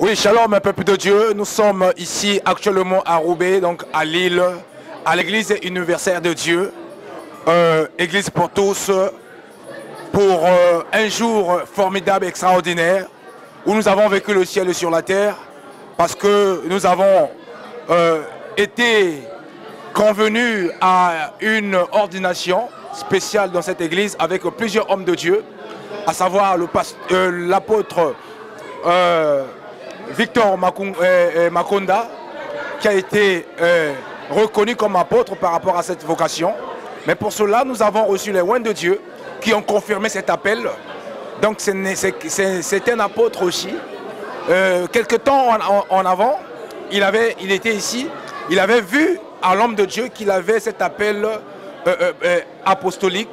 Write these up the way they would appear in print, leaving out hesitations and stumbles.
Oui, shalom, un peuple de Dieu. Nous sommes ici actuellement à Roubaix, donc à Lille, à l'église universelle de Dieu, église pour tous, pour un jour formidable, extraordinaire, où nous avons vécu le ciel sur la terre, parce que nous avons été convenus à une ordination spéciale dans cette église avec plusieurs hommes de Dieu, à savoir l'apôtre Victor Makonda, qui a été reconnu comme apôtre par rapport à cette vocation. Mais pour cela, nous avons reçu les oins de Dieu qui ont confirmé cet appel. Donc c'est un apôtre aussi. Quelque temps en avant, il était ici, il avait vu à l'homme de Dieu qu'il avait cet appel apostolique.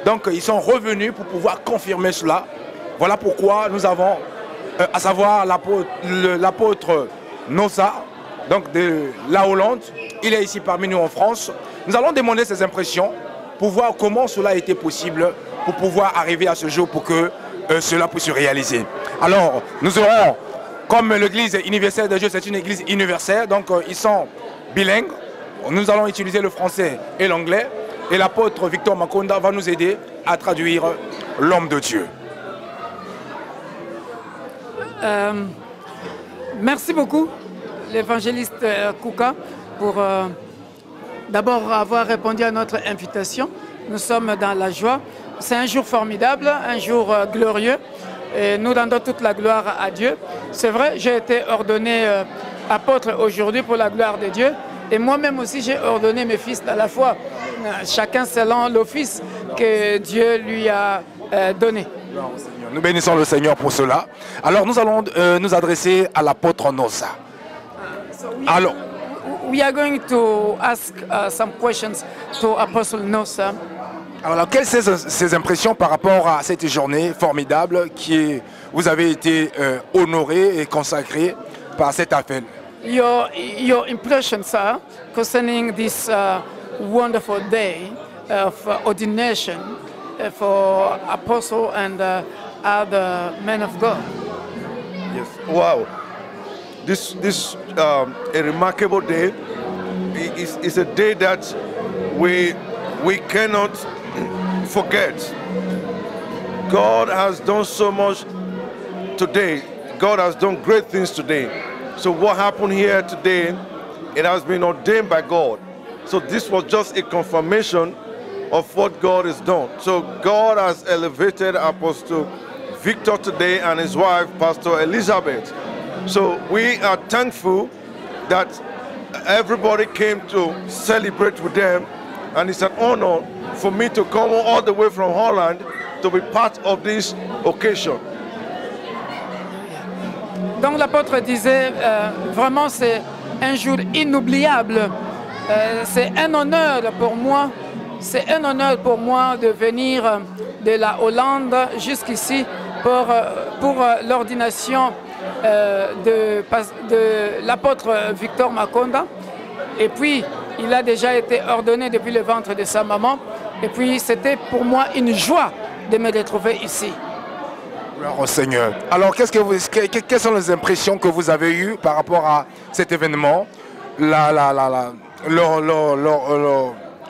Donc ils sont revenus pour pouvoir confirmer cela. Voilà pourquoi nous avons, à savoir l'apôtre Nosa, donc de la Hollande, il est ici parmi nous en France. Nous allons demander ses impressions pour voir comment cela a été possible, pour pouvoir arriver à ce jour pour que cela puisse se réaliser. Alors, nous aurons, comme l'église universelle de Dieu, c'est une église universelle, donc ils sont bilingues. Nous allons utiliser le français et l'anglais. Et l'apôtre Victor Makonda va nous aider à traduire l'homme de Dieu. Merci beaucoup, l'évangéliste Kouka, pour d'abord avoir répondu à notre invitation. Nous sommes dans la joie. C'est un jour formidable, un jour glorieux. Et nous rendons toute la gloire à Dieu. C'est vrai, j'ai été ordonné apôtre aujourd'hui pour la gloire de Dieu. Et moi-même aussi, j'ai ordonné mes fils à la foi, chacun selon l'office que Dieu lui a donné. Nous bénissons le Seigneur pour cela. Alors nous allons nous adresser à l'apôtre Nosa. Alors, we are going to ask some questions to Apostle Nosa. Alors, quelles sont ces impressions par rapport à cette journée formidable qui vous avez été honoré et consacré par cet appel? Your impressions, sir, concerning this wonderful day of ordination for apostle and other men of God. Yes. Wow. This a remarkable day. It's a day that we cannot forget. God has done so much today. God has done great things today. So what happened here today, it has been ordained by God. So this was just a confirmation of what God has done. So God has elevated Apostle Victor today and his wife, Pastor Elizabeth. So we are thankful that everybody came to celebrate with them, and it's an honor for me to come all the way from Holland to be part of this occasion. Donc l'apôtre disait, vraiment c'est un jour inoubliable. C'est un honneur pour moi. C'est un honneur pour moi de venir de la Hollande jusqu'ici pour l'ordination de l'apôtre Victor Makonda. Et puis, il a déjà été ordonné depuis le ventre de sa maman. Et puis, c'était pour moi une joie de me retrouver ici. Gloire au Seigneur. Alors, quelles sont les impressions que vous avez eues par rapport à cet événement,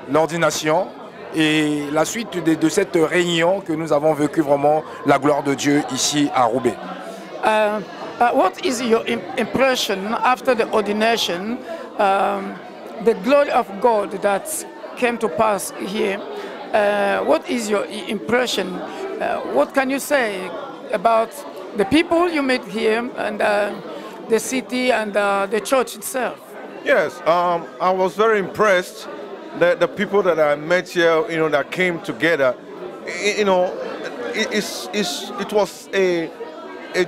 l'ordination et la suite de cette réunion que nous avons vécu vraiment la gloire de Dieu ici à Roubaix? What is your impression after the ordination, the glory of God that came to pass here? What is your impression? What can you say about the people you met here and the city and the church itself? Yes, I was very impressed that the people that I met here, that came together, it was a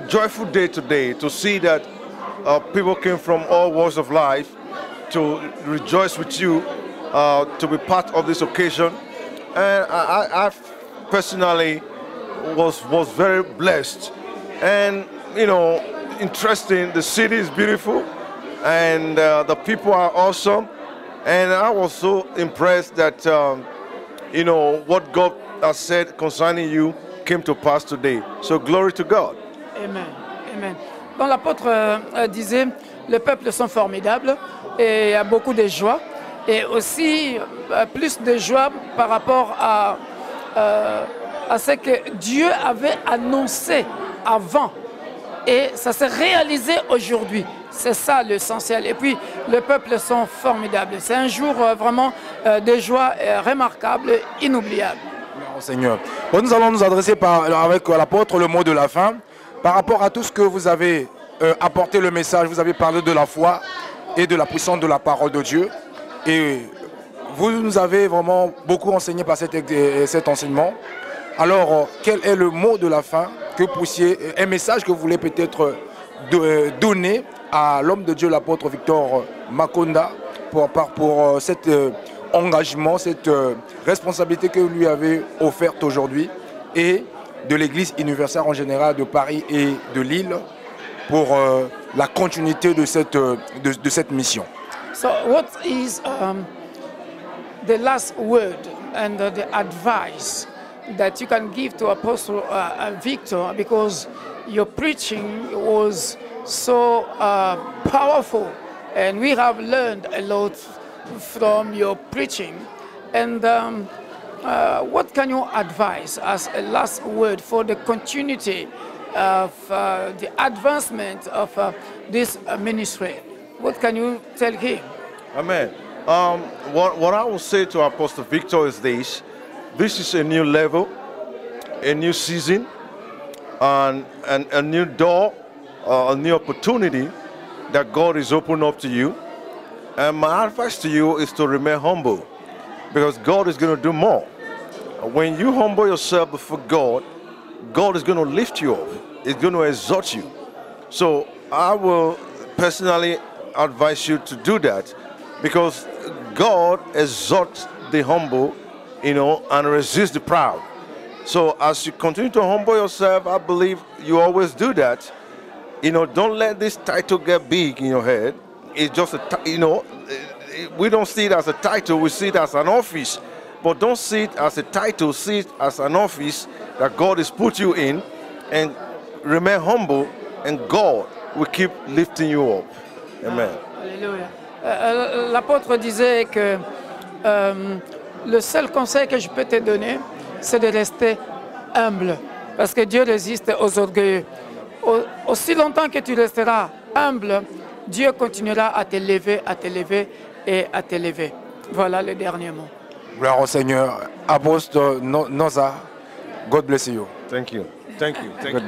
joyful day today to see that people came from all walks of life to rejoice with you, to be part of this occasion. And I personally was very blessed. And, interesting, the city is beautiful and the people are awesome. And I was so impressed that, what God has said concerning you came to pass today. So glory to God. Amen. Amen. Donc l'apôtre disait, les peuples sont formidables et il y a beaucoup de joie. Et aussi plus de joie par rapport à ce que Dieu avait annoncé avant. Et ça s'est réalisé aujourd'hui. C'est ça l'essentiel. Et puis, les peuples sont formidables. C'est un jour vraiment de joie remarquable, inoubliable. Merci Seigneur. Bon, nous allons nous adresser avec l'apôtre le mot de la fin. Par rapport à tout ce que vous avez apporté le message, vous avez parlé de la foi et de la puissance de la parole de Dieu. Et vous nous avez vraiment beaucoup enseigné par cet enseignement. Alors, quel est le mot de la fin que puissiez, un message que vous voulez peut-être donner à l'homme de Dieu, l'apôtre Victor Makonda, pour cet engagement, cette responsabilité que vous lui avez offerte aujourd'hui, et de l'Église universelle en général de Paris et de Lille pour la continuité de cette mission. So what is the last word and the advice that you can give to Apostle Victor, because your preaching was so powerful and we have learned a lot from your preaching. And what can you advise as a last word for the continuity of the advancement of this ministry? What can you tell him? Amen. What I will say to Apostle Victor is this. This is a new level, a new season, and a new door, a new opportunity that God is opening up to you. And my advice to you is to remain humble, because God is going to do more. When you humble yourself before God, God is going to lift you up. He's going to exalt you. So I will personally advise you to do that, because God exalts the humble, and resist the proud. So as you continue to humble yourself, I believe you always do that. Don't let this title get big in your head. It's just we don't see it as a title, we see it as an office. But don't see it as a title, see it as an office that God has put you in, and remain humble, and God will keep lifting you up. Amen. Alléluia. L'apôtre disait que le seul conseil que je peux te donner, c'est de rester humble. Parce que Dieu résiste aux orgueilleux. Aussi longtemps que tu resteras humble, Dieu continuera à t'élever et à t'élever. Voilà le dernier mot. Gloire au Seigneur. Apostle Noza, God bless you. Thank you. Thank you. Thank you.